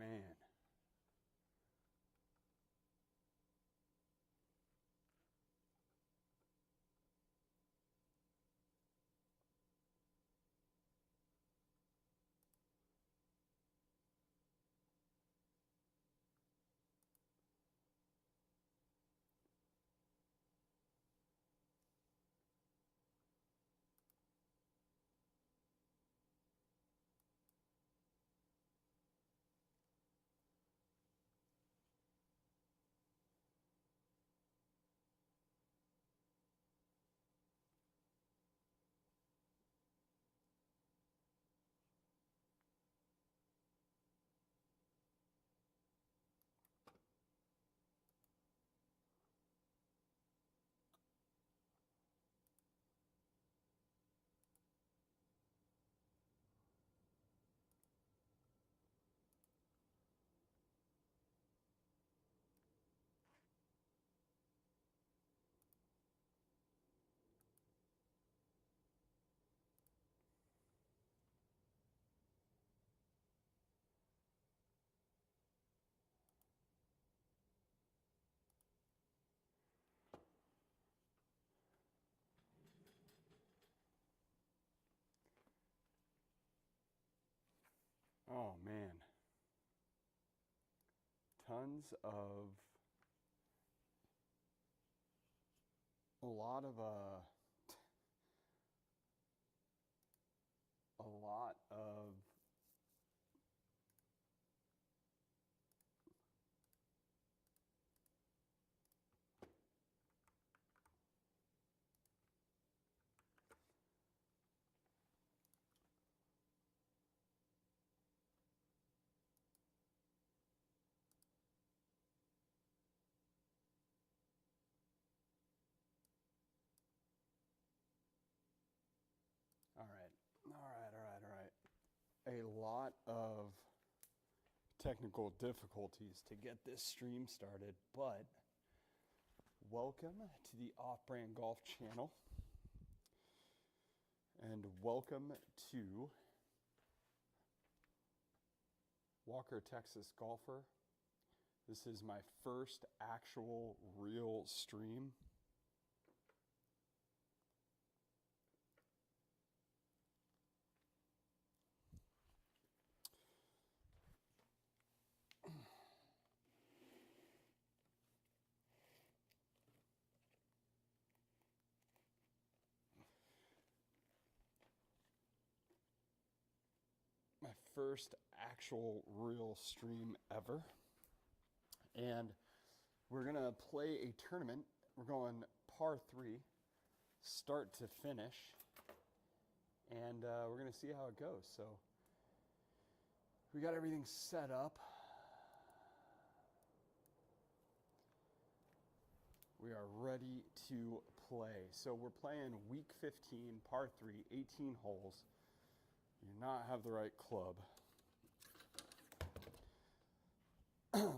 man. Oh man. Tons of a lot of all right. A lot of technical difficulties to get this stream started, but welcome to the Off-Brand Golf channel, and welcome to Walker, Texas Golfer. This is my first actual real stream. My first actual real stream ever. And we're gonna play a tournament. We're going par 3, start to finish. And we're gonna see how it goes. So we got everything set up. We are ready to play. So we're playing week 15, par 3, 18 holes. You do not have the right club.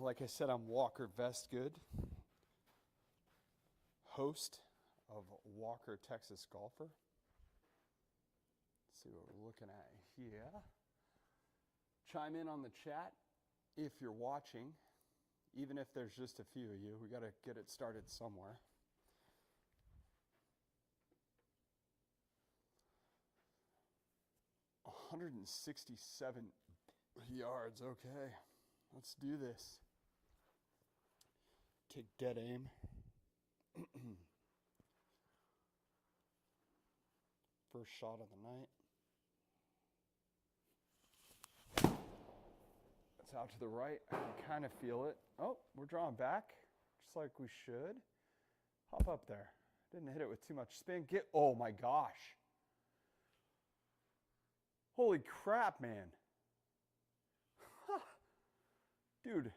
Like I said, I'm Walker Vestgood, host of Walker, Texas Golfer. Let's see what we're looking at here. Chime in on the chat if you're watching, even if there's just a few of you. We got to get it started somewhere. $167 yards. Okay, let's do this. Take dead aim. First shot of the night. It's out to the right. I can kind of feel it. Oh, we're drawing back, just like we should. Hop up there. Didn't hit it with too much spin. Oh my gosh. Holy crap, man. Dude.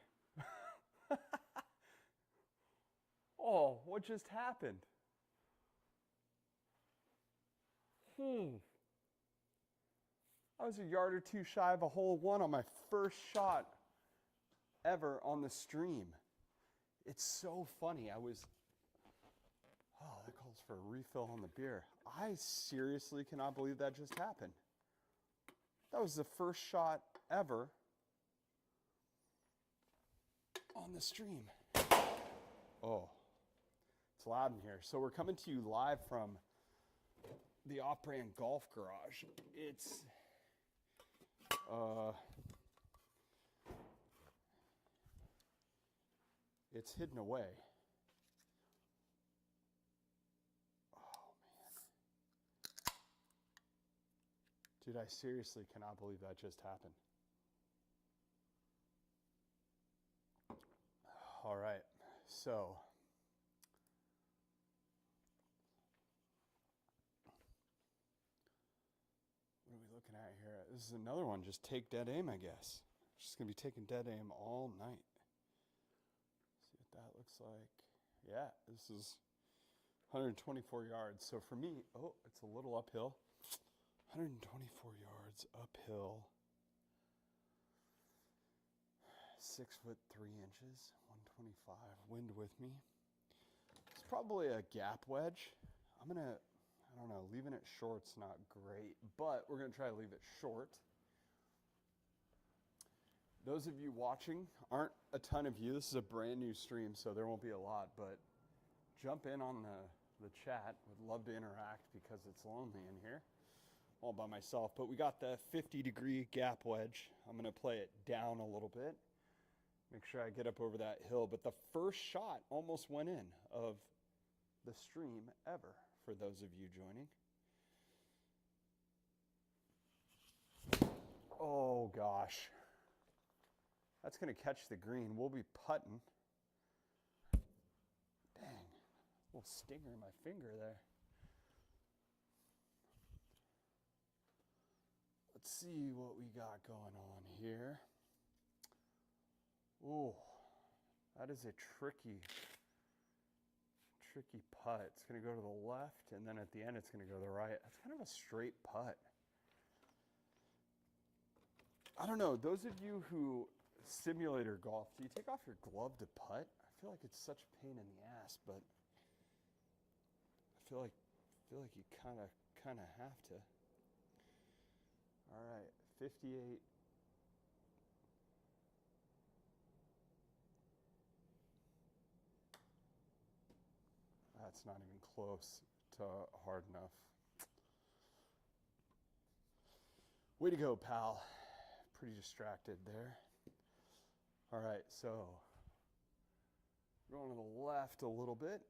Oh, what just happened? I was a yard or two shy of a hole one on my first shot ever on the stream. It's so funny. Oh, that calls for a refill on the beer. I seriously cannot believe that just happened. That was the first shot ever on the stream. Oh, it's loud in here. So we're coming to you live from the Off-Brand Golf Garage. It's hidden away. Oh, man. Dude, I seriously cannot believe that just happened. All right, so what are we looking at here? This is another one, just take dead aim, I guess. Just gonna be taking dead aim all night. See what that looks like. Yeah, this is 124 yards. So for me, oh, it's a little uphill. 124 yards uphill. 6 foot 3 inches, 125, wind with me. It's probably a gap wedge. I don't know, leaving it short's not great, but we're gonna try to leave it short. Those of you watching, aren't a ton of you. This is a brand new stream, so there won't be a lot, but jump in on the chat. Would love to interact because it's lonely in here all by myself. But we got the 50-degree gap wedge. I'm gonna play it down a little bit. Make sure I get up over that hill. But the first shot almost went in of the stream ever, for those of you joining. Oh, gosh. That's going to catch the green. We'll be putting. Dang. A little stinger in my finger there. Let's see what we got going on here. Oh, that is a tricky putt. It's going to go to the left, and then at the end it's going to go to the right. That's kind of a straight putt. I don't know. Those of you who simulator golf, do you take off your glove to putt? I feel like it's such a pain in the ass, but I feel like you kind of have to. All right, 58. That's not even close to hard enough. Way to go, pal. Pretty distracted there. All right, so going to the left a little bit.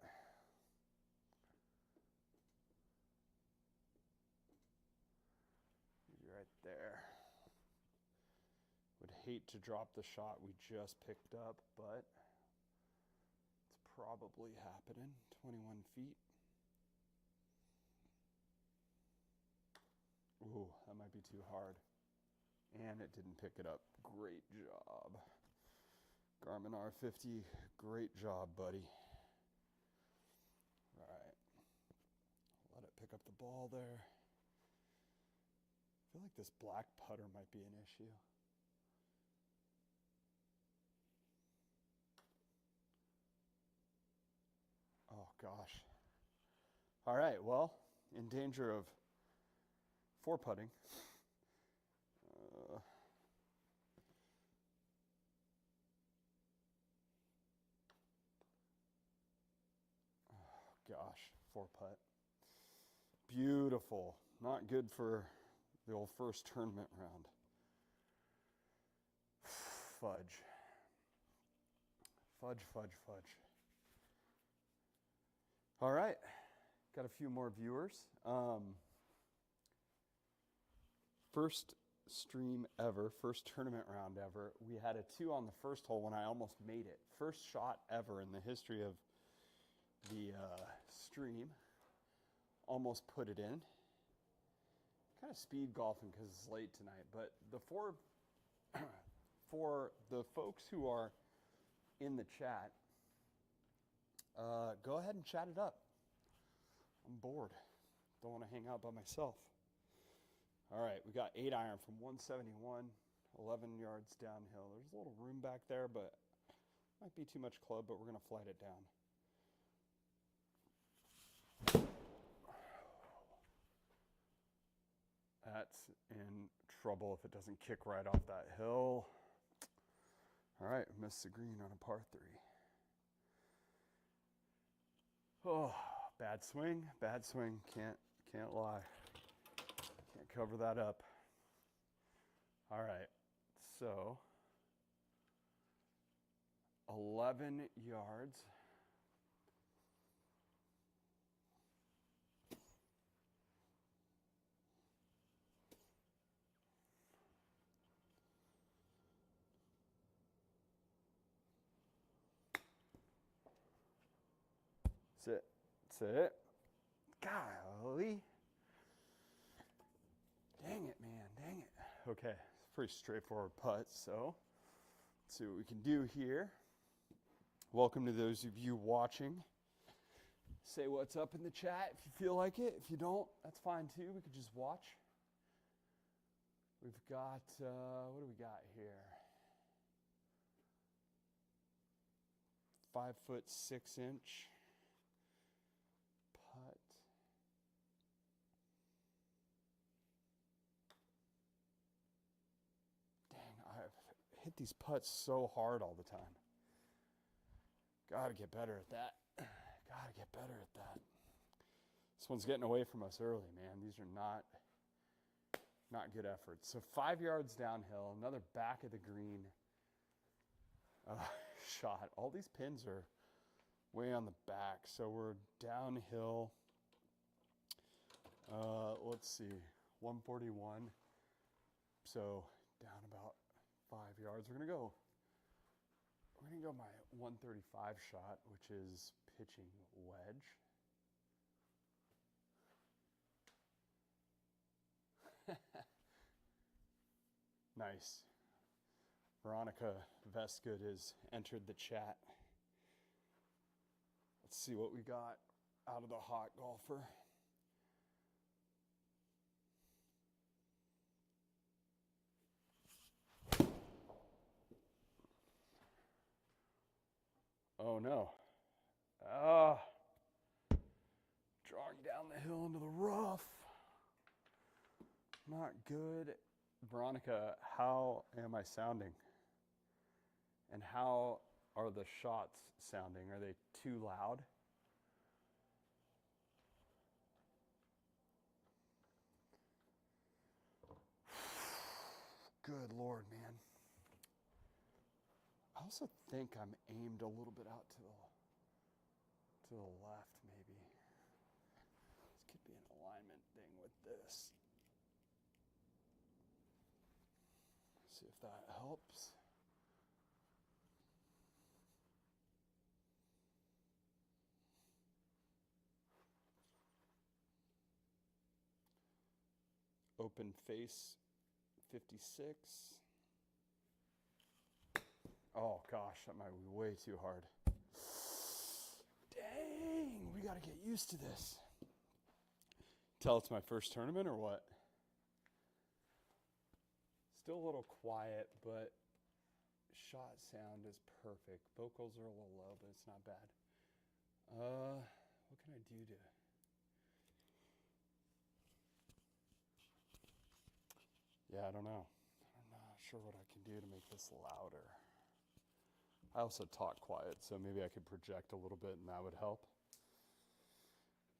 Right there. Would hate to drop the shot we just picked up, but it's probably happening. 21 feet. Ooh, that might be too hard. And it didn't pick it up. Great job. Garmin R50, great job, buddy. All right. Let it pick up the ball there. I feel like this black putter might be an issue. Oh, gosh. All right, well, in danger of four putting. Gosh, four putt. Beautiful. Not good for the old first tournament round. Fudge. Fudge, fudge, fudge. All right. Got a few more viewers. First stream ever, first tournament round ever. We had a 2 on the first hole when I almost made it. First shot ever in the history of the stream. Almost put it in. Kind of speed golfing because it's late tonight, but for the folks who are in the chat, go ahead and chat it up. I'm bored. Don't want to hang out by myself. All right, we got 8 iron from 171, 11 yards downhill. There's a little room back there, but might be too much club, but we're going to flight it down. That's in trouble if it doesn't kick right off that hill. All right, missed the green on a par 3. Oh, bad swing, bad swing. Can't lie. Can't cover that up. All right, so 11 yards. That's it. Golly. Dang it, man. Dang it. Okay, it's a pretty straightforward putt, so let's see what we can do here. Welcome to those of you watching. Say what's up in the chat if you feel like it. If you don't, that's fine too. We could just watch. We've got, what do we got here? 5'6" putt. Dang, I've hit these putts so hard all the time. Gotta get better at that. Gotta get better at that. This one's getting away from us early, man. These are not good efforts. So 5 yards downhill, another back of the green shot. All these pins are way on the back, so we're downhill. Let's see, 141. So down about 5 yards. We're gonna go my 135 shot, which is pitching wedge. Nice. Veronica Vestgood has entered the chat. Let's see what we got out of the hot golfer. Oh no. Drawing down the hill into the rough. Not good. Veronica, how am I sounding? And how are the shots sounding? Are they too loud? Good Lord, man. I also think I'm aimed a little bit out to the left, maybe. This could be an alignment thing with this. See if that helps. Open face 56. Oh gosh, that might be way too hard. Dang, we gotta get used to this. Tell it's my first tournament or what? Still a little quiet, but shot sound is perfect. Vocals are a little low, but it's not bad. What can I do to... Yeah, I don't know. I'm not sure what I can do to make this louder. I also talk quiet, so maybe I could project a little bit and that would help.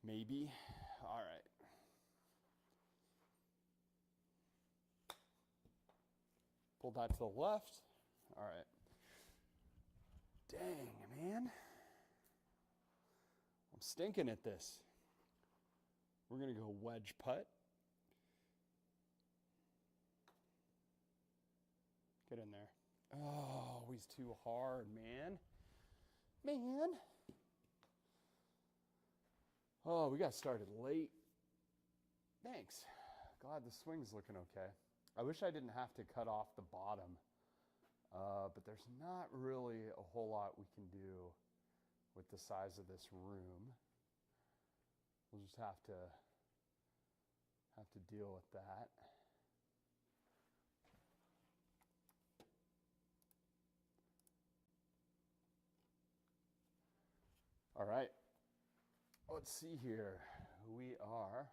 Maybe. All right. Pull that to the left. All right. Dang, man. I'm stinking at this. We're going to go wedge putt. Get in there. Oh, he's too hard, man. Man. Oh, we got started late. Thanks. Glad the swing's looking okay. I wish I didn't have to cut off the bottom, but there's not really a whole lot we can do with the size of this room. We'll just have to deal with that. All right, let's see here. We are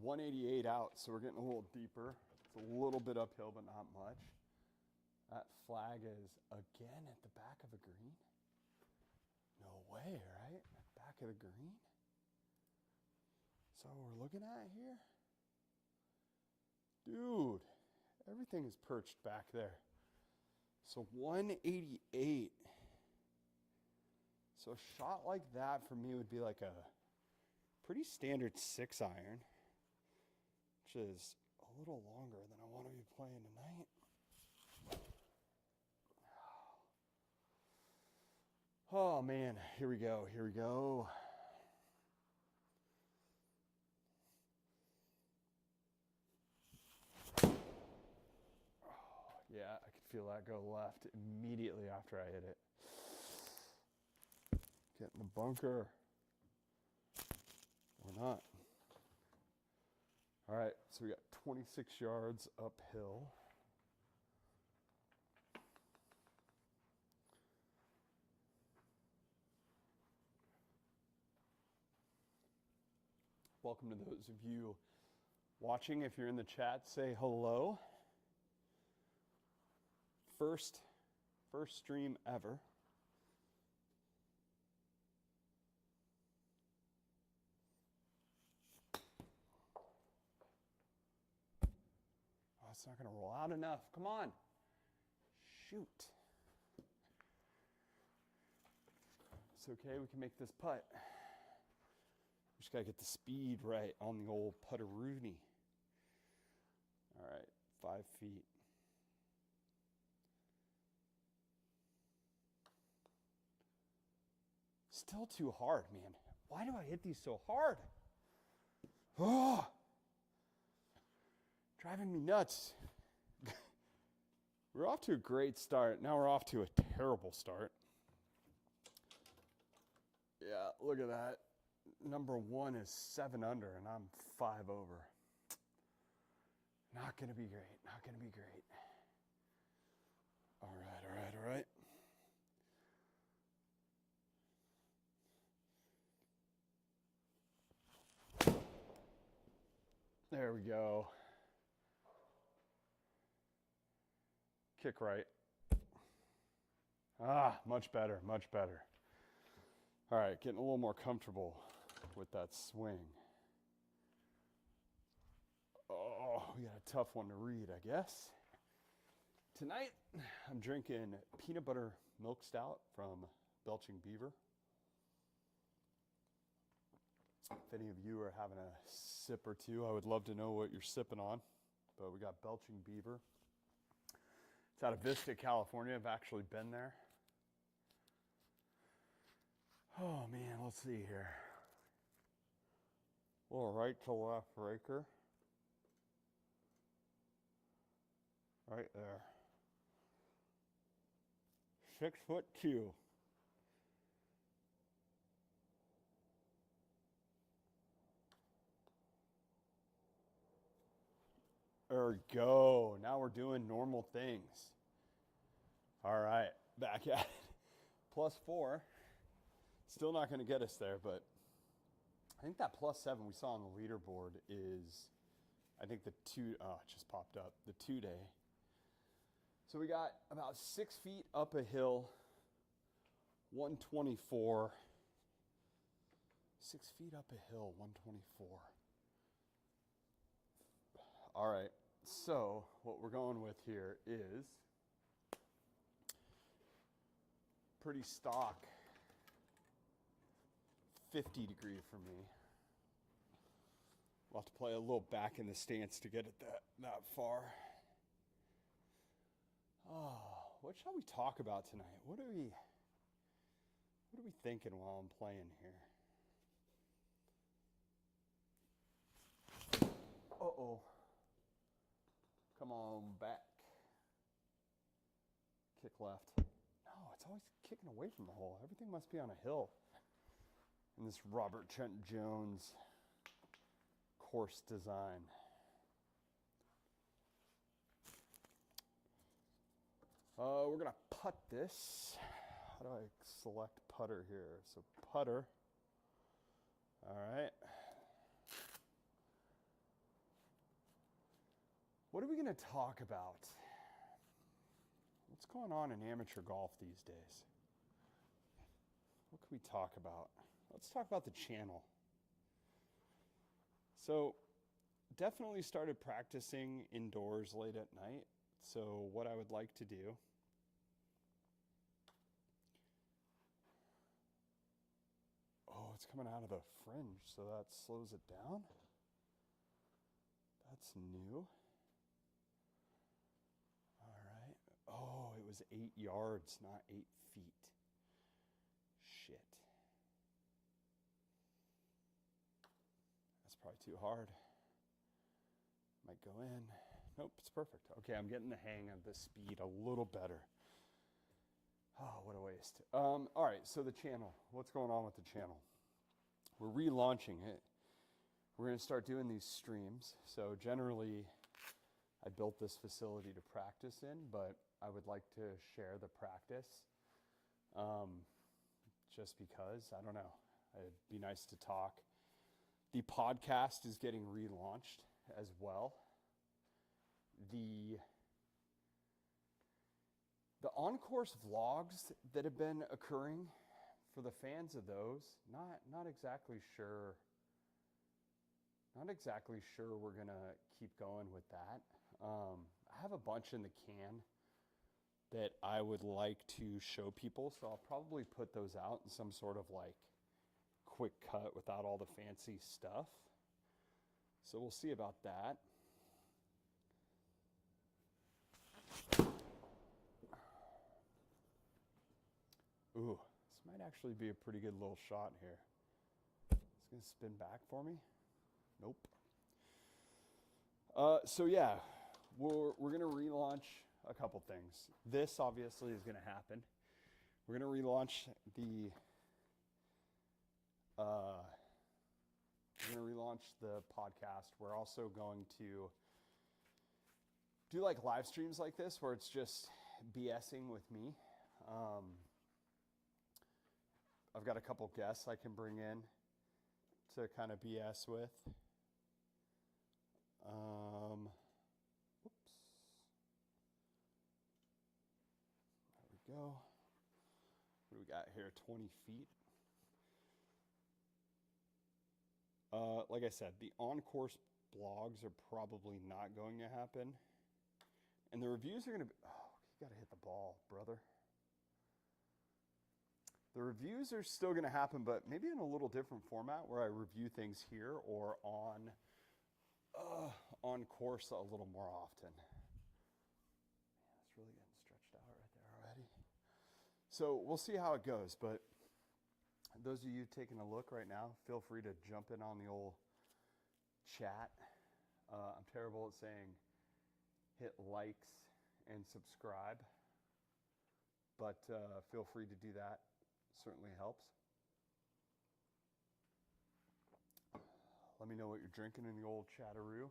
188 out, so we're getting a little deeper. It's a little bit uphill, but not much. That flag is again at the back of a green. No way, right? Back of the green. So we're looking at here. Dude, everything is perched back there. So 188. So a shot like that for me would be like a pretty standard 6-iron, which is a little longer than I want to be playing tonight. Oh man, here we go, here we go. Yeah, I could feel that go left immediately after I hit it. Get in the bunker. Or not. All right, so we got 26 yards uphill. Welcome to those of you watching. If you're in the chat, say hello. First stream ever. Oh, it's not going to roll out enough. Come on. Shoot. It's okay. We can make this putt. We just got to get the speed right on the old putter-rooney. All right, 5 feet. Still too hard, man. Why do I hit these so hard? Oh, driving me nuts. We're off to a great start. Now we're off to a terrible start. Yeah, look at that. Number 1 is 7 under, and I'm 5 over. Not going to be great. Not going to be great. All right, all right, all right. There we go. Kick right. Ah, much better, much better. All right, getting a little more comfortable with that swing. Oh, we got a tough one to read, I guess. Tonight, I'm drinking peanut butter milk stout from Belching Beaver. If any of you are having a sip or two, I would love to know what you're sipping on. But we got Belching Beaver. It's out of Vista, California. I've actually been there. Oh man, let's see here. A little right to left raker. Right there. 6'2". There we go. Now we're doing normal things. All right, back at it. +4. Still not going to get us there, but I think that +7 we saw on the leaderboard is, I think the it just popped up, the 2-day. So we got about 6 feet up a hill, 124. 6 feet up a hill, 124. All right, so what we're going with here is pretty stock 50 degree for me. We'll have to play a little back in the stance to get it that far. Oh, what shall we talk about tonight? What are we thinking while I'm playing here? Uh-oh. Come on back. Kick left. No, it's always kicking away from the hole. Everything must be on a hill. In this Robert Trent Jones course design. We're going to putt this. How do I select putter here? So putter. All right. What are we going going to talk about what's going on in amateur golf these days. What can we talk about? Let's talk about the channel. So, definitely started practicing indoors late at night. So, what I would like to do it's coming out of the fringe, so that slows it down. That's new. All right. Oh, it was 8 yards, not 8 feet. Shit. That's probably too hard. Might go in. Nope, it's perfect. Okay, I'm getting the hang of the speed a little better. Oh, what a waste. All right, so the channel. What's going on with the channel? We're relaunching it. We're going to start doing these streams. So generally, I built this facility to practice in, but I would like to share the practice just because, I don't know, it'd be nice to talk. The podcast is getting relaunched as well. The on-course vlogs that have been occurring, for the fans of those, not exactly sure we're gonna keep going with that. I have a bunch in the can that I would like to show people, so I'll probably put those out in some sort of like quick cut without all the fancy stuff. So we'll see about that. Ooh, this might actually be a pretty good little shot here. It's gonna spin back for me. Nope. So yeah, we're gonna relaunch a couple things. This obviously is gonna happen. We're gonna relaunch the podcast. We're also going to do like live streams like this where it's just BSing with me. I've got a couple guests I can bring in to kind of BS with. Oops. There we go. What do we got here? 20 feet. Like I said, the on-course blogs are probably not going to happen. And the reviews are going to be... Oh, you got to hit the ball, brother. The reviews are still going to happen, but maybe in a little different format where I review things here or on course a little more often. Man, it's really getting stretched out right there already. So we'll see how it goes, but those of you taking a look right now, feel free to jump in on the old chat. I'm terrible at saying hit likes and subscribe, but feel free to do that. Certainly helps. Let me know what you're drinking in the old chatteroo.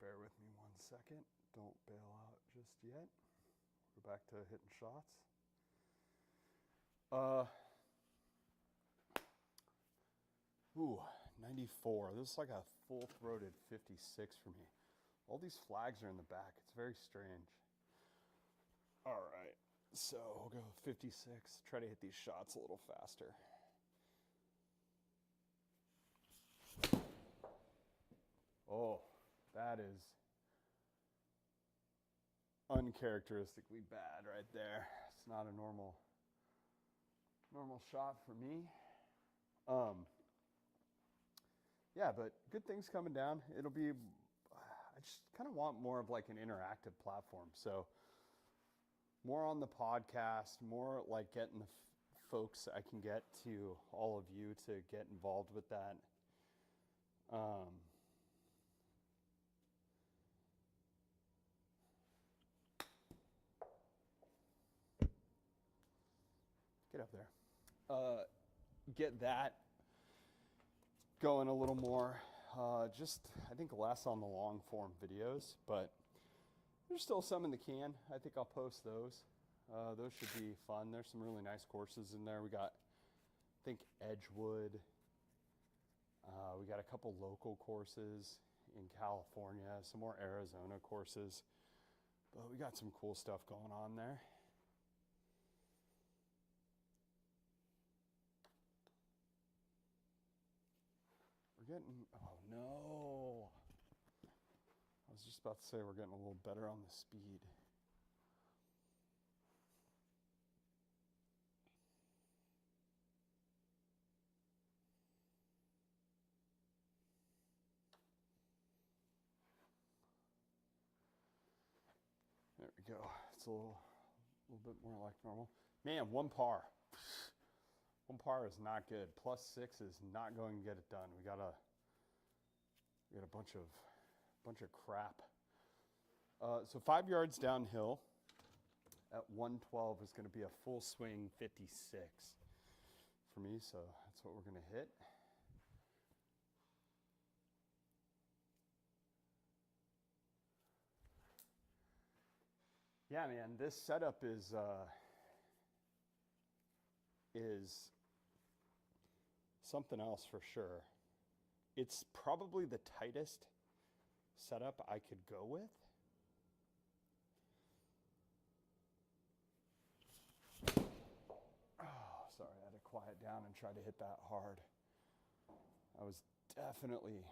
Bear with me 1 second. Don't bail out just yet. Go back to hitting shots. 94. This is like a full-throated 56 for me. All these flags are in the back. It's very strange. All right, so we'll go 56. Try to hit these shots a little faster. Oh, that is uncharacteristically bad right there. It's not a normal shot for me. Yeah, but good things coming down. It'll be, I just kind of want more of like an interactive platform. So more on the podcast, more like getting the folks I can get to all of you to get involved with that. Get up there. Get that going a little more. Just, I think less on the long form videos, but There's still some in the can. I think I'll post those. Those should be fun. There's some really nice courses in there. We got, I think, Edgewood. We got a couple local courses in California, some more Arizona courses. But we got some cool stuff going on there. We're getting, oh no. I was just about to say we're getting a little better on the speed. There we go. It's a little bit more like normal. Man, one par. One par is not good. +6 is not going to get it done. We got a bunch of crap. So 5 yards downhill at 112 is going to be a full swing 56 for me. So that's what we're going to hit. Yeah, man, this setup is something else for sure. It's probably the tightest setup I could go with. Oh, sorry, I had to quiet down and try to hit that hard. I was definitely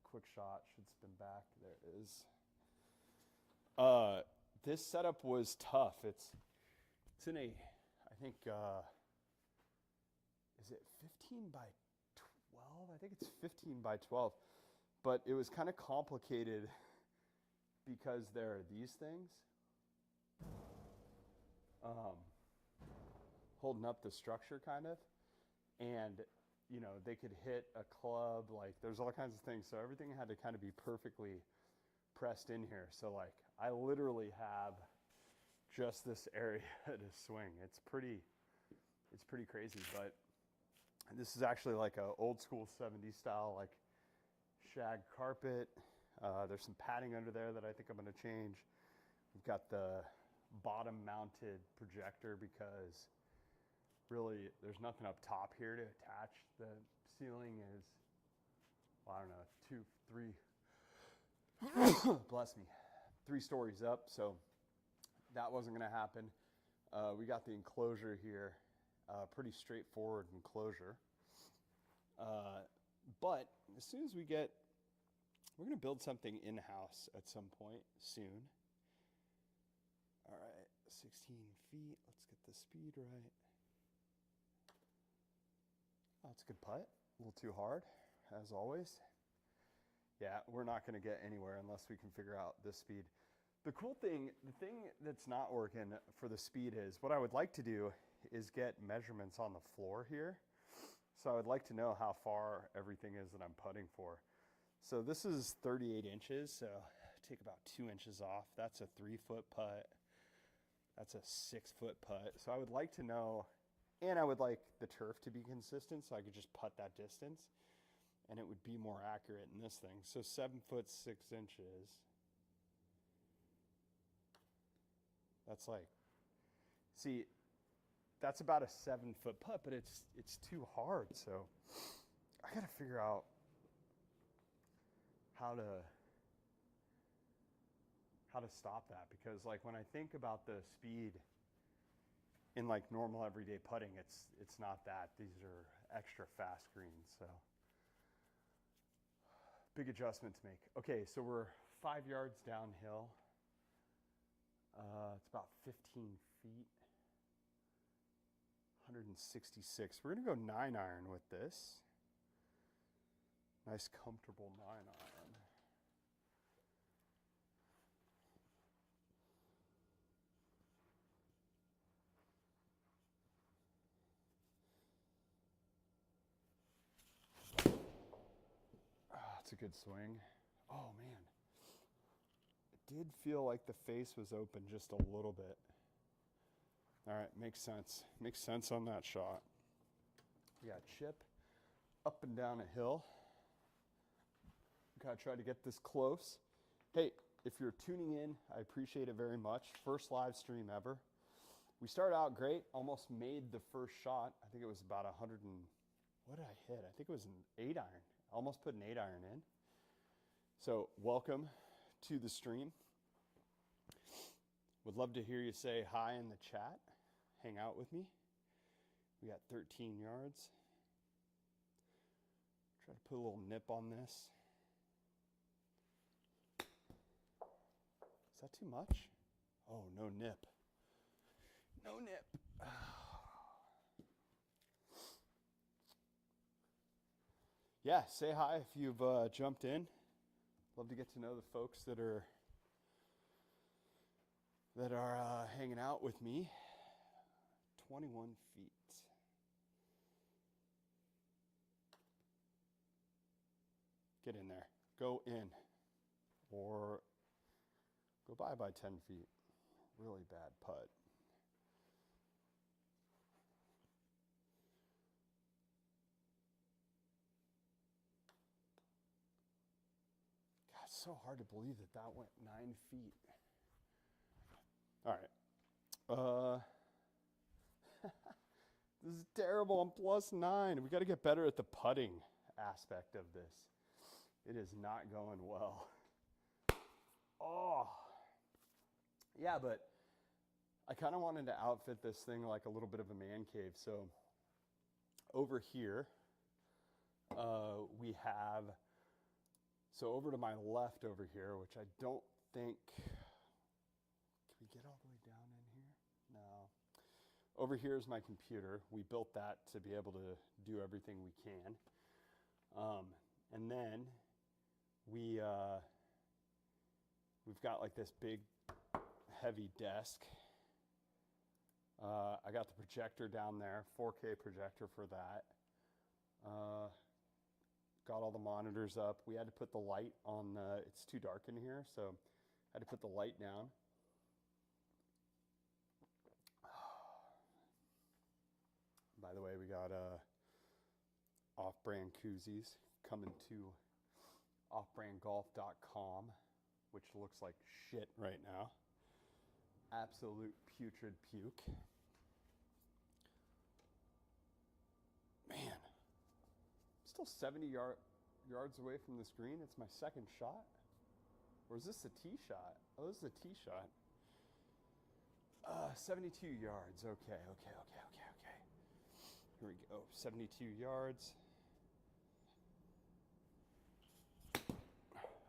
quick shot, should spin back. There it is. This setup was tough. It's in a, I think, is it 15 by 12? I think it's 15 by 12. But it was kind of complicated because there are these things holding up the structure kind of. And, you know, they could hit a club. Like, there's all kinds of things. So everything had to kind of be perfectly pressed in here. So, like, I literally have just this area to swing. It's pretty crazy, but this is actually like a old school 70s style, like shag carpet. There's some padding under there that I think I'm going to change. We've got the bottom mounted projector because really there's nothing up top here to attach. The ceiling is, well, I don't know, 2, 3, bless me, 3 stories up, so that wasn't going to happen. We got the enclosure here, pretty straightforward enclosure. But as soon as we're going to build something in-house at some point soon. All right, 16 feet. Let's get the speed right. Oh, it's a good putt. A little too hard, as always. Yeah, we're not going to get anywhere unless we can figure out this speed. The cool thing, the thing that's not working for the speed is, what I would like to do is get measurements on the floor here. So I would like to know how far everything is that I'm putting for. So this is 38 inches, so take about 2 inches off. That's a 3-foot putt. That's a 6-foot putt. So I would like to know, and I would like the turf to be consistent so I could just putt that distance and it would be more accurate in this thing. So 7 foot 6 inches. That's like, see, that's about a 7-foot putt, but it's too hard. So I got to figure out how to stop that, because like when I think about the speed in like normal everyday putting, it's not that. These are extra fast greens, so big adjustment to make. Okay, so we're 5 yards downhill. It's about 15 feet. 166. We're gonna go 9-iron with this. Nice comfortable 9-iron. It's a good swing. Oh man. It did feel like the face was open just a little bit. All right, makes sense. Makes sense on that shot. We got chip up and down a hill. Gotta try to get this close. Hey, if you're tuning in, I appreciate it very much. First live stream ever. We started out great, almost made the first shot. I think it was about 100 and, what did I hit? I think it was an 8 iron. Almost put an 8 iron in. So welcome to the stream. Would love to hear you say hi in the chat. Hang out with me. We got 13 yards. Try to put a little nip on this. Is that too much? Oh, no nip. No nip. Yeah, say hi if you've jumped in. Love to get to know the folks that are hanging out with me. 21 feet. Get in there. Go in. Or go by 10 feet. Really bad putt. God, it's so hard to believe that went 9 feet. All right. This is terrible. I'm +9. We got to get better at the putting aspect of this. It is not going well. Oh. Yeah, but I kind of wanted to outfit this thing like a little bit of a man cave. So over here, we have, so over to my left over here, which I don't think, can we get all the way down in here? No. Over here is my computer. We built that to be able to do everything we can. And then we've got like this big heavy desk. I got the projector down there, 4K projector for that. Got all the monitors up. We had to put the light on, it's too dark in here, so I had to put the light down. By the way, we got off-brand koozies coming to offbrandgolf.com, which looks like shit right now. Absolute putrid puke. Man, I'm still 70 yards away from this green. It's my second shot. Or is this a tee shot? Oh, this is a tee shot. 72 yards. Okay. Here we go. 72 yards.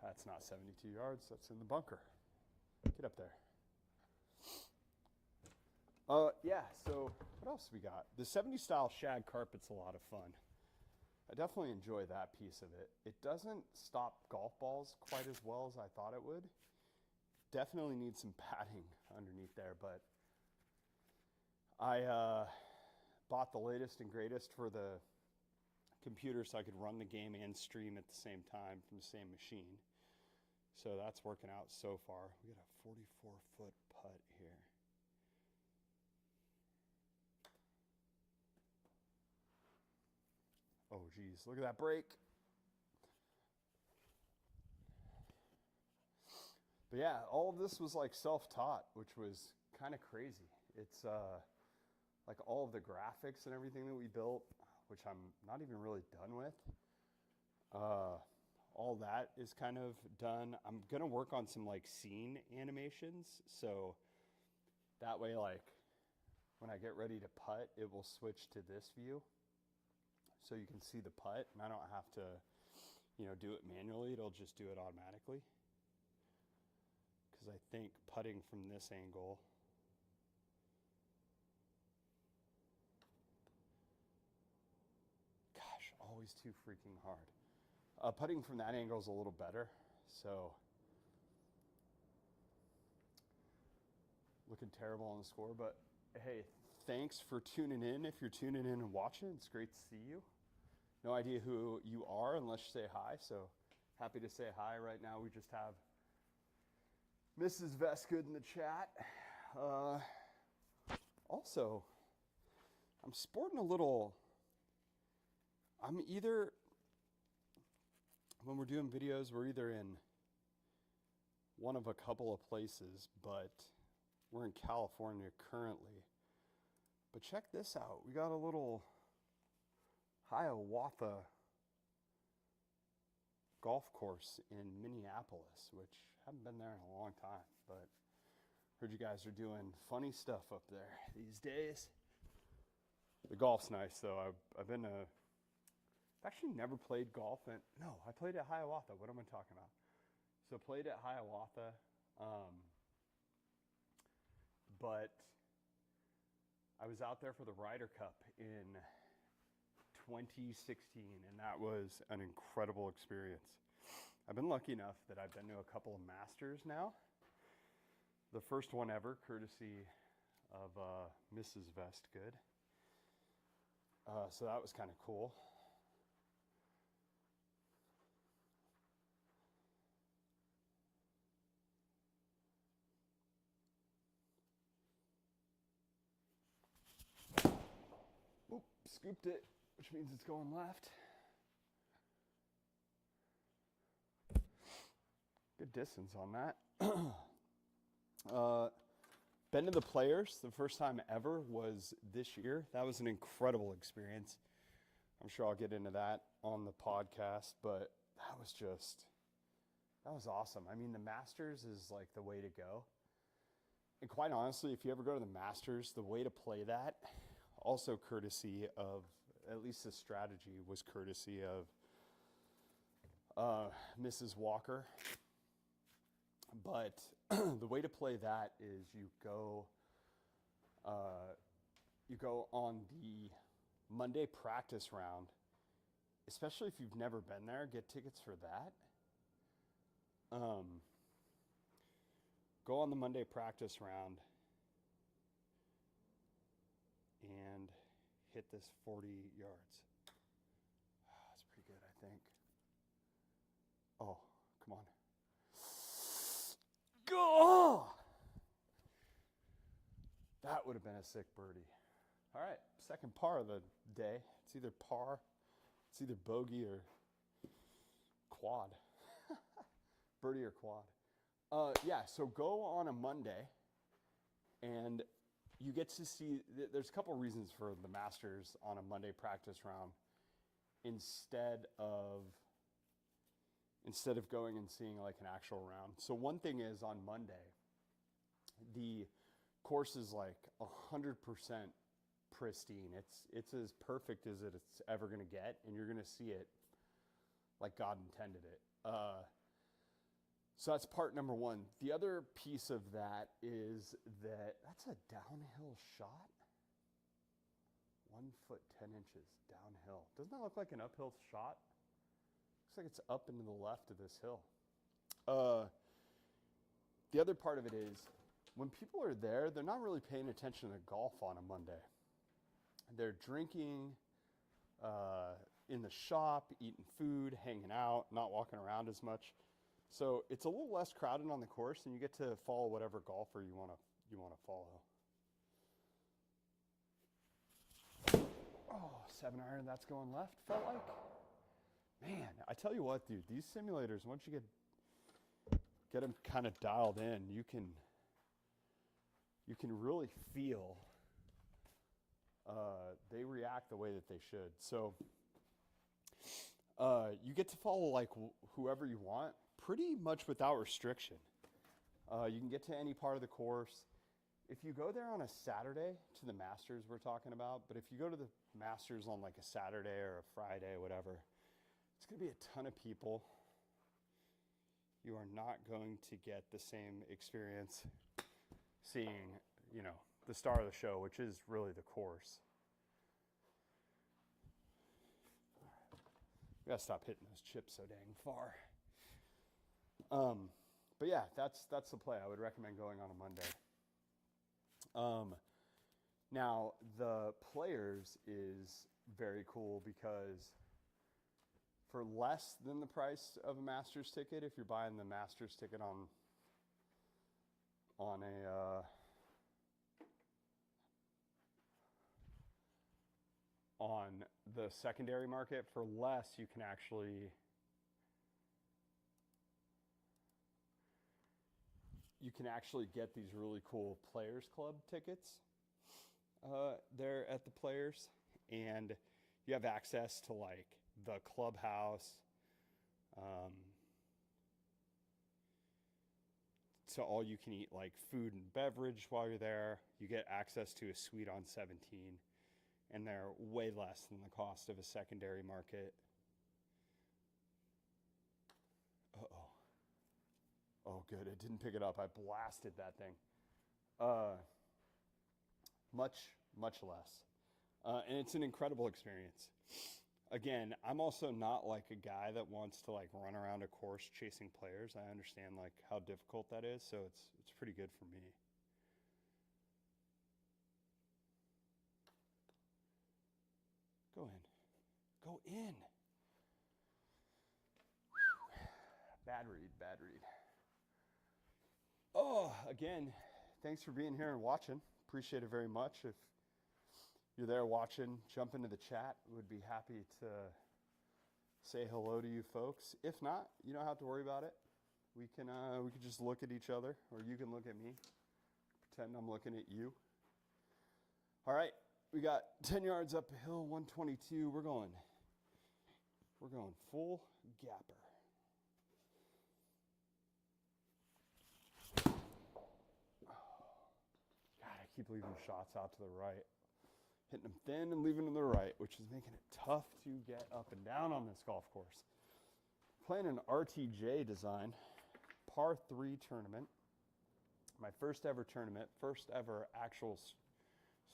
That's not 72 yards. That's in the bunker. Get up there. Yeah, so what else we got? The 70 style shag carpet's a lot of fun. I definitely enjoy that piece of it. It doesn't stop golf balls quite as well as I thought it would. Definitely need some padding underneath there, but I bought the latest and greatest for the computer so I could run the game and stream at the same time from the same machine. So that's working out so far. We got a 44-foot putt here. Oh, geez, look at that break. But yeah, all of this was like self-taught, which was kind of crazy. It's like all of the graphics and everything that we built, which I'm not even really done with. All that is kind of done. I'm going to work on some like scene animations. So that way, like when I get ready to putt, it will switch to this view. So you can see the putt and I don't have to, do it manually. It'll just do it automatically. Because I think putting from this angle, gosh, always too freaking hard. Putting from that angle is a little better. So looking terrible on the score, but hey, thanks for tuning in. If you're tuning in and watching, it's great to see you. No idea who you are unless you say hi, so happy to say hi. Right now we just have Mrs. Vestgood in the chat. Also, I'm sporting a little, I'm either, when we're doing videos, we're either in one of a couple of places, but we're in California currently. But check this out. We got a little Hiawatha golf course in Minneapolis, which I haven't been there in a long time, but heard you guys are doing funny stuff up there these days. The golf's nice though. I've actually never played golf no, I played at Hiawatha. What am I talking about? So played at Hiawatha, but I was out there for the Ryder Cup in 2016, and that was an incredible experience. I've been lucky enough that I've been to a couple of Masters now. The first one ever, courtesy of Mrs. Vestgood. So that was kind of cool. Oop, scooped it, which means it's going left. Good distance on that. Been to the Players, the first time ever was this year. That was an incredible experience. I'm sure I'll get into that on the podcast, but that was awesome. I mean, the Masters is like the way to go. And quite honestly, if you ever go to the Masters, the way to play that, also courtesy of, at least the strategy was courtesy of Mrs. Walker. But the way to play that is you go on the Monday practice round, especially if you've never been there, get tickets for that. Go on the Monday practice round and hit this 40 yards. That's pretty good, I think. Oh, come on. Oh! That would have been a sick birdie. All right, second par of the day. It's either par, it's either bogey or quad. Birdie or quad. Yeah, so go on a Monday, and you get to see, there's a couple reasons for the Masters on a Monday practice round instead of going and seeing like an actual round. So one thing is on Monday, the course is like 100% pristine. It's as perfect as it's ever going to get, and you're going to see it like God intended it. So that's part number one. The other piece of that is that's a downhill shot. 1 foot 10 inches downhill. Doesn't that look like an uphill shot? Looks like it's up and to the left of this hill. The other part of it is when people are there, they're not really paying attention to golf on a Monday. They're drinking in the shop, eating food, hanging out, not walking around as much. So it's a little less crowded on the course, and you get to follow whatever golfer you want to follow. Oh, 7-iron, that's going left, felt like. Man, I tell you what, dude, these simulators, once you get them kind of dialed in, you can really feel they react the way that they should. So you get to follow like whoever you want, pretty much without restriction. You can get to any part of the course. If you go there on a Saturday to the Masters we're talking about, but if you go to the Masters on like a Saturday or a Friday, whatever, it's going to be a ton of people. You are not going to get the same experience seeing, the star of the show, which is really the course. We gotta stop hitting those chips so dang far. But yeah, that's the play. I would recommend going on a Monday. Now the Players is very cool because for less than the price of a Masters ticket, if you're buying the Masters ticket on the secondary market, for less you can actually you can actually get these really cool Players Club tickets there at the Players, and you have access to like the clubhouse, to all you can eat like food and beverage while you're there. You get access to a suite on 17, and they're way less than the cost of a secondary market. Oh, good. It didn't pick it up. I blasted that thing. Much less. And it's an incredible experience. Again, I'm also not like a guy that wants to like run around a course chasing players. I understand like how difficult that is, so it's pretty good for me. Go in. Go in. Whew. Bad read. Oh, again, thanks for being here and watching. Appreciate it very much. If you're there watching, jump into the chat. Would be happy to say hello to you folks. If not, you don't have to worry about it. We can just look at each other, or you can look at me. Pretend I'm looking at you. All right, we got 10 yards up the hill, 122. We're going full gapper. Keep leaving shots out to the right. Hitting them thin and leaving them to the right, which is making it tough to get up and down on this golf course. Playing an RTJ design, par 3 tournament. My first ever tournament, first ever actual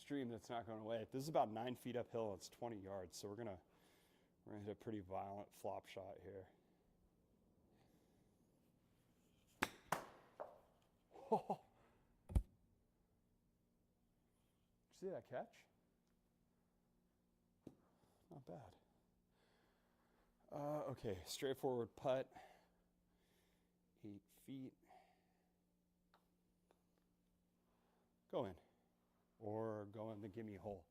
stream that's not going away. This is about 9 feet uphill. It's 20 yards, so we're gonna hit a pretty violent flop shot here. Oh. See that catch? Not bad. Okay, straightforward putt. 8 feet. Go in. Or go in the gimme hole.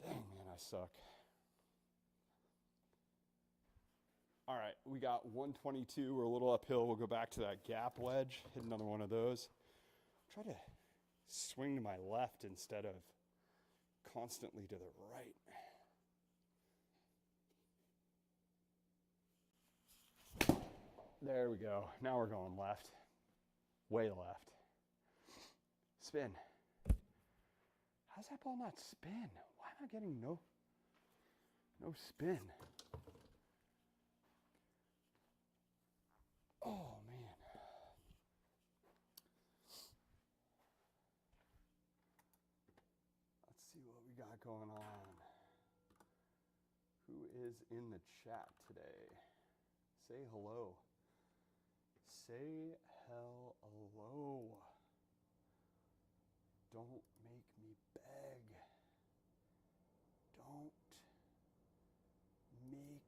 Dang, man, I suck. All right, we got 122. We're a little uphill. We'll go back to that gap wedge. Hit another one of those. Try to swing to my left instead of constantly to the right. There we go. Now we're going left. Way left. Spin. How's that ball not spin? Why am I getting no spin? Oh, man. Let's see what we got going on. Who is in the chat today? Say hello. Say hello. Don't make me beg. Don't make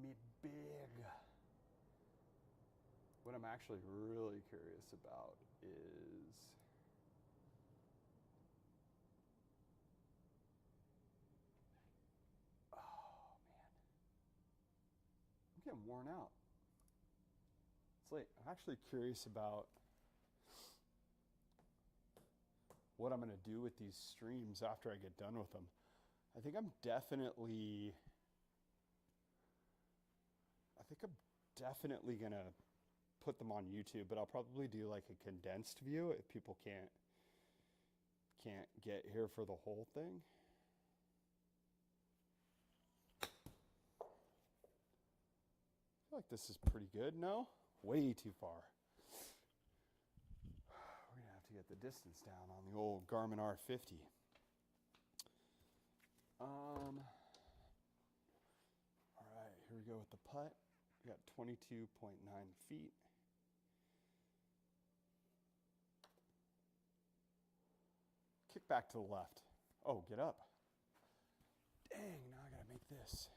me big. What I'm actually really curious about is I'm getting worn out. It's late. I'm actually curious about what I'm going to do with these streams after I get done with them. I think I'm definitely going to put them on YouTube, but I'll probably do like a condensed view if people can't get here for the whole thing. I feel like this is pretty good. No? Way too far. We're going to have to get the distance down on the old Garmin R50. All right, here we go with the putt. We got 22.9 feet. Kick back to the left. Oh, get up. Dang, now I got to make this.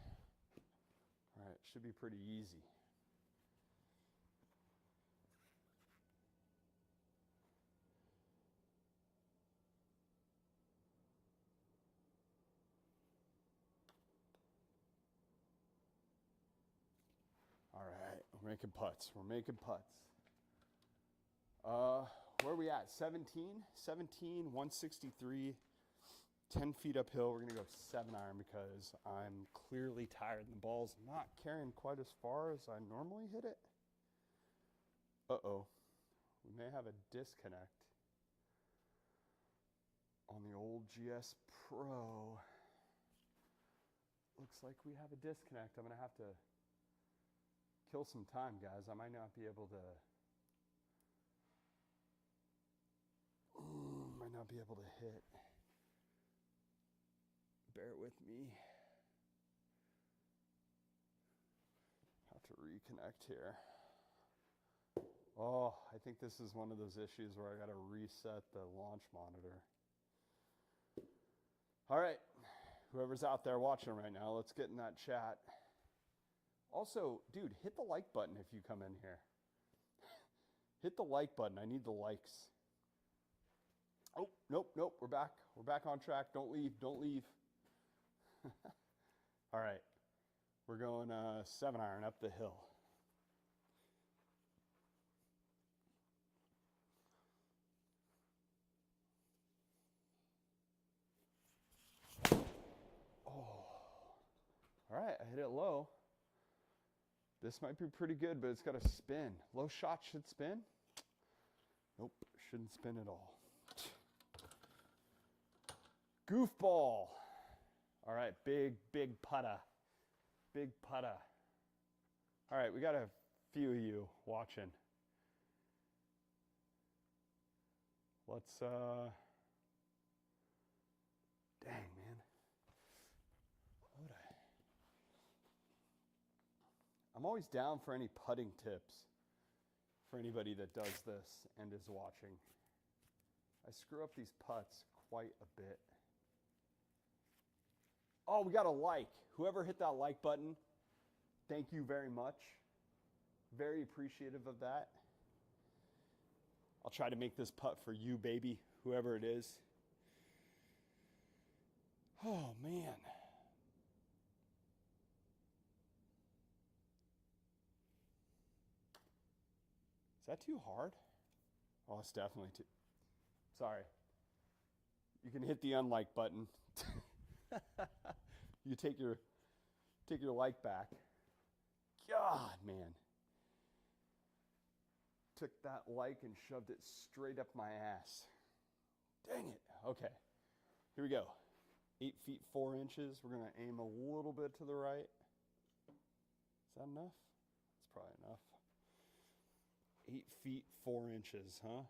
All right, should be pretty easy. All right, we're making putts. Where are we at? 17, 163, 10 feet uphill. We're going to go 7-iron because I'm clearly tired and the ball's not carrying quite as far as I normally hit it. Uh-oh. We may have a disconnect on the old GS Pro. Looks like we have a disconnect. I'm going to have to kill some time, guys. I might not be able to hit. Bear with me. Have to reconnect here. Oh, I think this is one of those issues where I got to reset the launch monitor. All right, whoever's out there watching right now, let's get in that chat. Also, dude, hit the like button if you come in here. Hit the like button. I need the likes. Oh, nope. We're back. We're back on track. Don't leave. All right. We're going 7-iron up the hill. All right, I hit it low. This might be pretty good, but it's got to spin. Low shot should spin. Nope, shouldn't spin at all. Goofball. All right, big putta. Big putta. All right, we got a few of you watching. Let's, dang, man. I'm always down for any putting tips for anybody that does this and is watching. I screw up these putts quite a bit. Oh, we got a like. Whoever hit that like button, thank you very much. Very appreciative of that. I'll try to make this putt for you, baby, whoever it is. Oh, man. Is that too hard? Oh, it's definitely too. Sorry. You can hit the unlike button. You take your like back. God, man. Took that like and shoved it straight up my ass. Dang it. Okay. Here we go. 8 feet 4 inches. We're going to aim a little bit to the right. Is that enough? That's probably enough. 8 feet 4 inches, huh?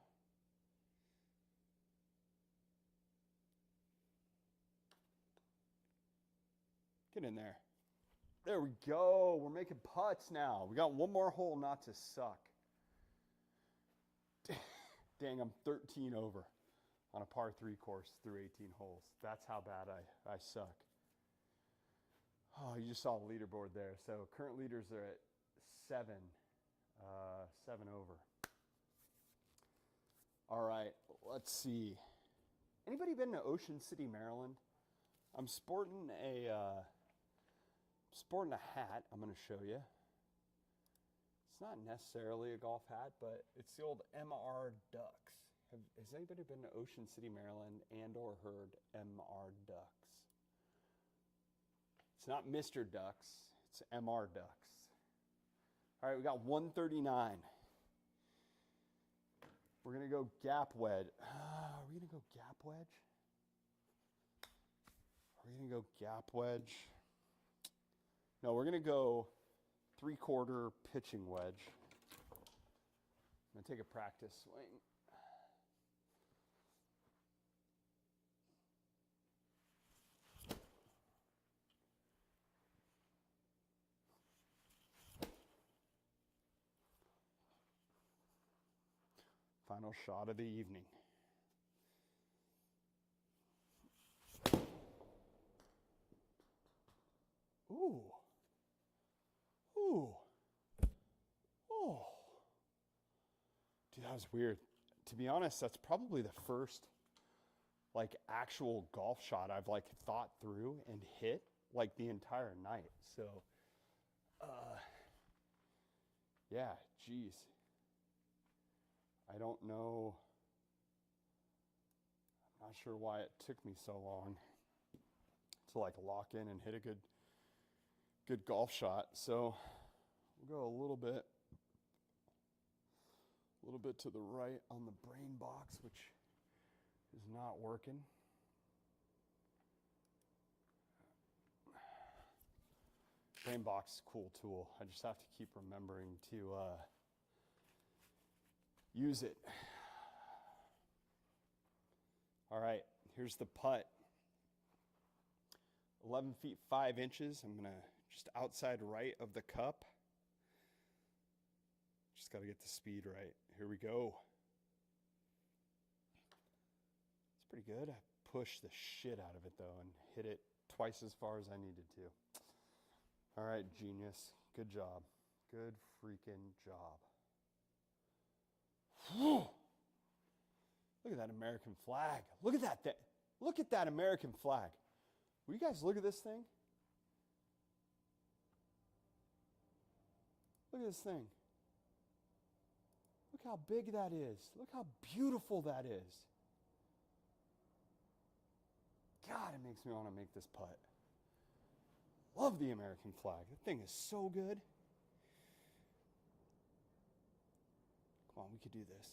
Get in there. There we go. We're making putts now. We got one more hole not to suck. Dang, I'm 13 over on a par 3 course through 18 holes. That's how bad I suck. Oh, you just saw the leaderboard there. So current leaders are at 7 over. All right, let's see. Anybody been to Ocean City, Maryland? I'm sporting a hat. I'm going to show you. It's not necessarily a golf hat, but it's the old MR Ducks. Has anybody been to Ocean City, Maryland, and or heard MR Ducks? It's not Mr. Ducks. It's MR Ducks. All right, we got 139. We're going to go gap wedge. Are we going to go gap wedge? Are we going to go gap wedge? No, we're going to go 3/4 pitching wedge. I'm going to take a practice swing. Final shot of the evening. Ooh. Ooh. Oh. Dude, that was weird. To be honest, that's probably the first actual golf shot I've thought through and hit the entire night. So yeah, geez. I don't know. I'm not sure why it took me so long to like lock in and hit a good golf shot. So we'll go a little bit to the right on the brain box, which is not working. Brain box is a cool tool. I just have to keep remembering to use it. All right, here's the putt. 11 feet 5 inches. I'm gonna just outside right of the cup. Just got to get the speed right. Here we go. It's pretty good. I pushed the shit out of it though and hit it twice as far as I needed to. All right, genius. Good job. Good freaking job. Whew. Look at that American flag. Look at that. Look at that American flag. Will you guys look at this thing? Look at this thing. Look how big that is. Look how beautiful that is. God, it makes me want to make this putt. Love the American flag. That thing is so good. Come on, we could do this.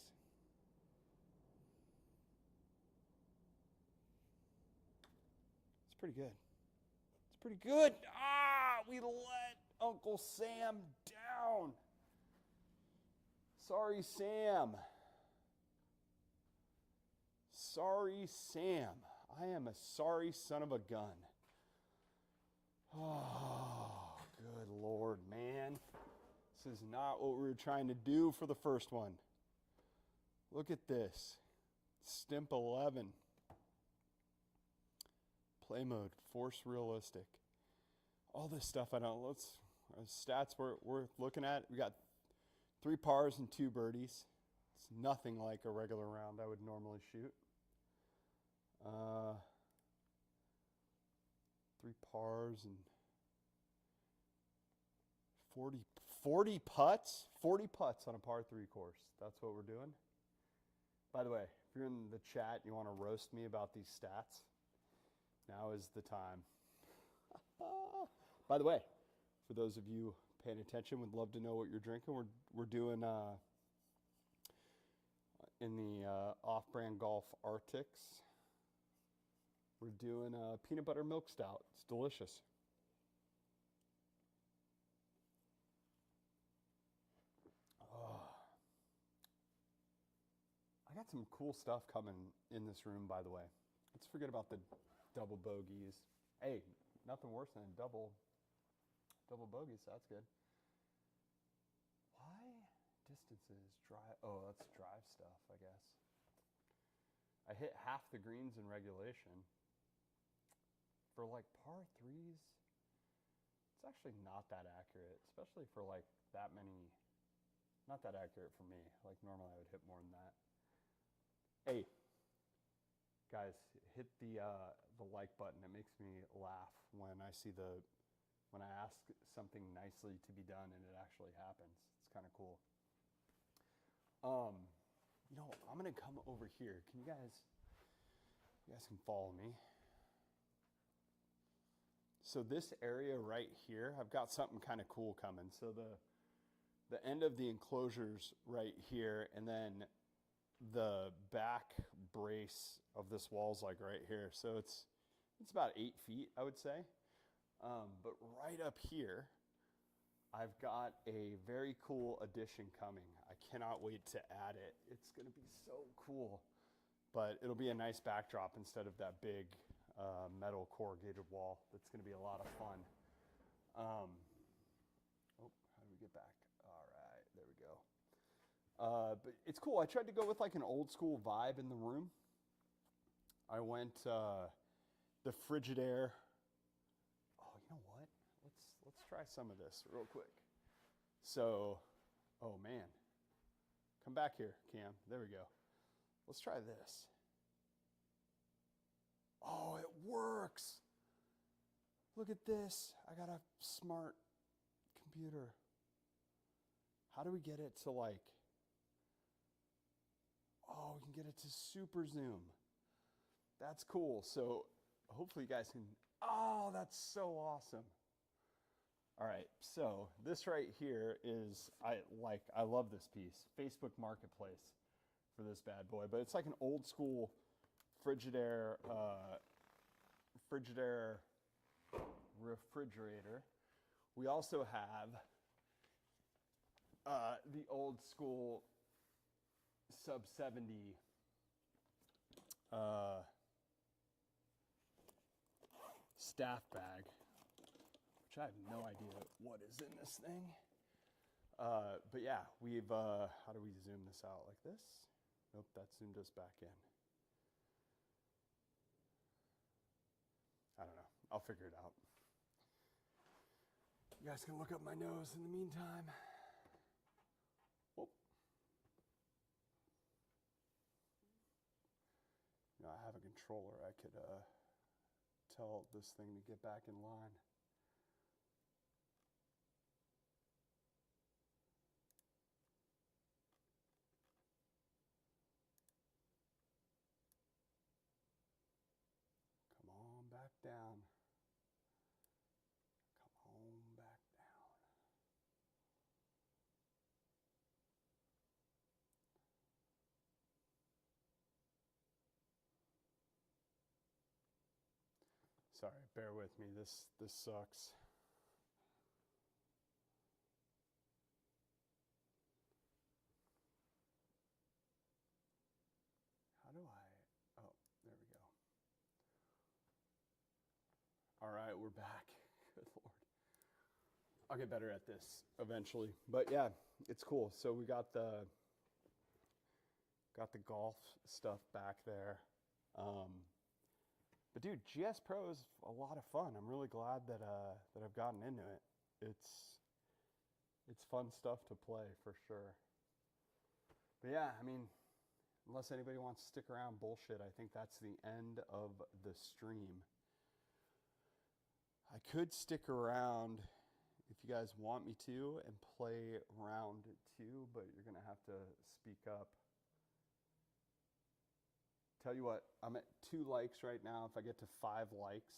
It's pretty good. It's pretty good. Ah, we let Uncle Sam down. Sorry, Sam. Sorry, Sam. I am a sorry son of a gun. Oh, good Lord, man. This is not what we were trying to do for the first one. Look at this. Stimp 11. Play mode. Force realistic. All this stuff I don't... Stats we're looking at. We got 3 pars and 2 birdies. It's nothing like a regular round I would normally shoot. 3 pars and 40 putts. 40 putts on a par 3 course. That's what we're doing. By the way, if you're in the chat and you want to roast me about these stats, now is the time. By the way, for those of you paying attention, would love to know what you're drinking. We're doing in the off-brand golf Arctics. We're doing a peanut butter milk stout. It's delicious. Oh. I got some cool stuff coming in this room, by the way. Let's forget about the double bogeys. Hey, nothing worse than double bogeys. So that's good. Why distances drive? Oh, that's drive stuff, I guess. I hit half the greens in regulation. For like par 3s, it's actually not that accurate, especially for like that many. Not that accurate for me. Like normally I would hit more than that. Hey, guys, hit the like button. It makes me laugh when I see when I ask something nicely to be done and it actually happens. It's kind of cool. You know, I'm gonna come over here. You guys can follow me. So this area right here, I've got something kind of cool coming. So the end of the enclosure's right here, and then the back brace of this wall's like right here. So it's about 8 feet, I would say. But right up here, I've got a very cool addition coming. I cannot wait to add it. It's going to be so cool. But it'll be a nice backdrop instead of that big metal corrugated wall. That's going to be a lot of fun. How do we get back? All right, there we go. But it's cool. I tried to go with like an old school vibe in the room. I went the Frigidaire. Oh, you know what? Let's try some of this real quick. So, oh man, come back here, Cam. There we go. Let's try this. Oh, it works. Look at this. I got a smart computer. How do we get it to like Oh, we can get it to super zoom. That's cool. So hopefully you guys can, oh, that's so awesome. All right, so this right here is, I love this piece. Facebook Marketplace for this bad boy, but it's like an old school Frigidaire, refrigerator. We also have the old school sub 70 staff bag, which I have no idea what is in this thing. But yeah, we've, how do we zoom this out? Like this? Nope, that zoomed us back in. I don't know. I'll figure it out. You guys can look up my nose in the meantime. Whoop. You know, I have a controller. I could tell this thing to get back in line. Come on back down. Come on back down. Sorry, bear with me. This sucks. How do I? Oh, there we go. All right, we're back. Good Lord. I'll get better at this eventually. But yeah, it's cool. So we got the golf stuff back there. But dude, GS Pro is a lot of fun. I'm really glad that I've gotten into it. It's fun stuff to play for sure. But yeah, I mean, unless anybody wants to stick around bullshit, I think that's the end of the stream. I could stick around if you guys want me to and play round 2, but you're gonna have to speak up. Tell you what, I'm at 2 likes right now. If I get to 5 likes,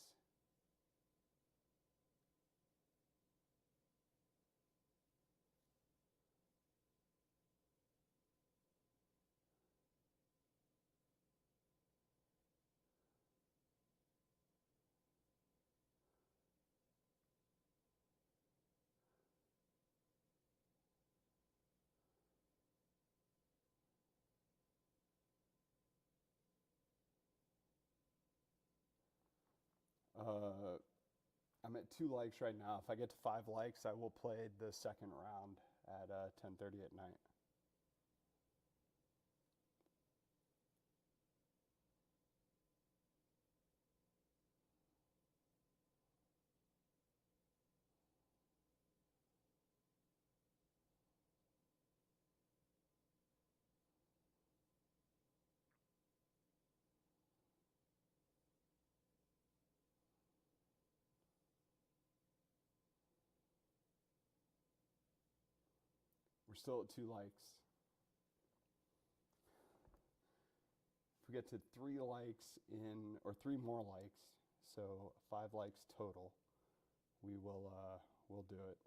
I'm at 2 likes right now. If I get to 5 likes, I will play the second round at 10:30 at night. We're still at 2 likes. If we get to 3 likes or 3 more likes, so 5 likes total, we'll do it.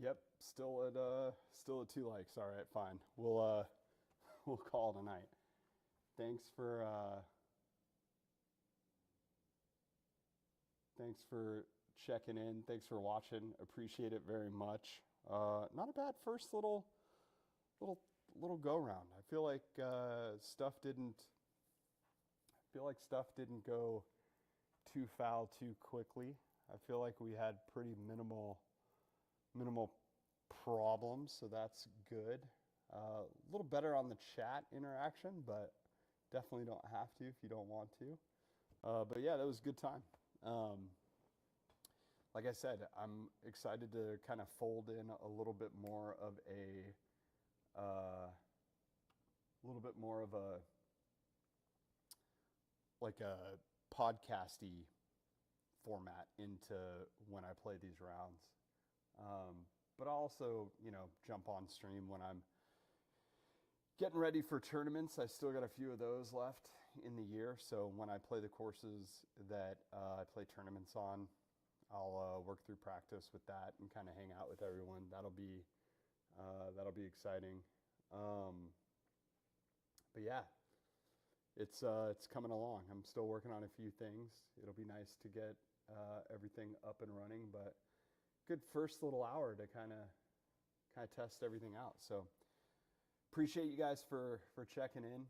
Yep, still at 2 likes. All right, fine. We'll we'll call it a night. Thanks for thanks for checking in. Thanks for watching. Appreciate it very much. Not a bad first little little go round. I feel like stuff didn't go too foul too quickly. I feel like we had pretty minimal problems, so that's good. A little better on the chat interaction, but definitely don't have to if you don't want to. But yeah, that was a good time. Like I said, I'm excited to kind of fold in a little bit more of a like a podcasty format into when I play these rounds. But I'll also, jump on stream when I'm getting ready for tournaments. I still got a few of those left in the year. So when I play the courses that I play tournaments on, I'll work through practice with that and kind of hang out with everyone. That'll be exciting. But yeah, it's coming along. I'm still working on a few things. It'll be nice to get everything up and running, but good first little hour to kind of test everything out. So appreciate you guys for checking in.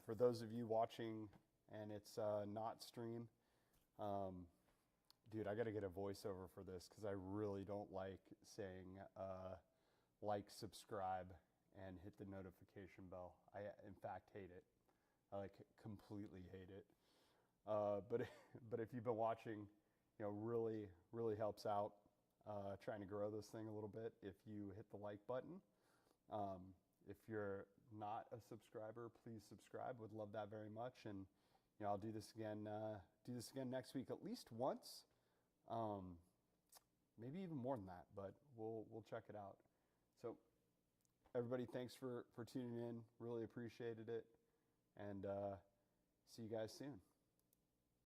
For those of you watching and it's not stream, dude, I got to get a voiceover for this because I really don't like saying like, subscribe, and hit the notification bell. I, in fact, hate it. I completely hate it. But if you've been watching, really helps out trying to grow this thing a little bit if you hit the like button. If you're not a subscriber, please subscribe. Would love that very much. And I'll do this again next week at least once. Maybe even more than that, but we'll check it out. So everybody, thanks for tuning in. Really appreciated it. And see you guys soon.